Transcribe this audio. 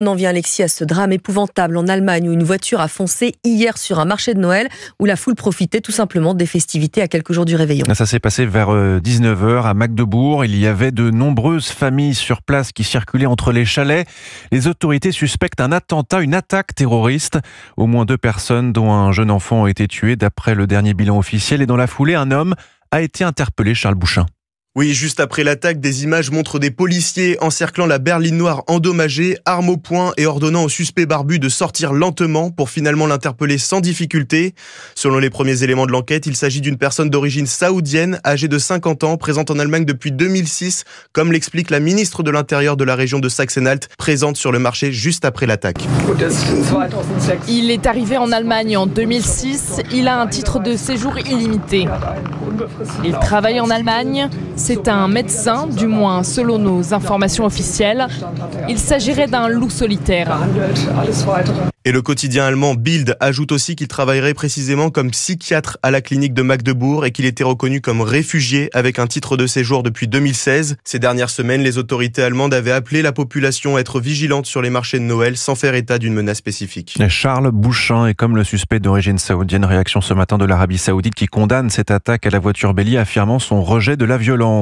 On en vient, Alexis, à ce drame épouvantable en Allemagne où une voiture a foncé hier sur un marché de Noël où la foule profitait tout simplement des festivités à quelques jours du réveillon. Ça s'est passé vers 19h à Magdebourg. Il y avait de nombreuses familles sur place qui circulaient entre les chalets. Les autorités suspectent un attentat, une attaque terroriste. Au moins 2 personnes, dont un jeune enfant, ont été tuées d'après le dernier bilan officiel. Et dans la foulée, un homme a été interpellé, Charles Bouchin. Oui, juste après l'attaque, des images montrent des policiers encerclant la berline noire endommagée, armes au poing et ordonnant au suspect barbu de sortir lentement pour finalement l'interpeller sans difficulté. Selon les premiers éléments de l'enquête, il s'agit d'une personne d'origine saoudienne, âgée de 50 ans, présente en Allemagne depuis 2006, comme l'explique la ministre de l'Intérieur de la région de Sachsen-Anhalt, présente sur le marché juste après l'attaque. Il est arrivé en Allemagne en 2006, il a un titre de séjour illimité. Il travaille en Allemagne. C'est un médecin, du moins selon nos informations officielles. Il s'agirait d'un loup solitaire. Et le quotidien allemand Bild ajoute aussi qu'il travaillerait précisément comme psychiatre à la clinique de Magdebourg et qu'il était reconnu comme réfugié avec un titre de séjour depuis 2016. Ces dernières semaines, les autorités allemandes avaient appelé la population à être vigilante sur les marchés de Noël sans faire état d'une menace spécifique. Charles Bouchin est comme le suspect d'origine saoudienne. Réaction ce matin de l'Arabie Saoudite qui condamne cette attaque à la voiture bélier, affirmant son rejet de la violence.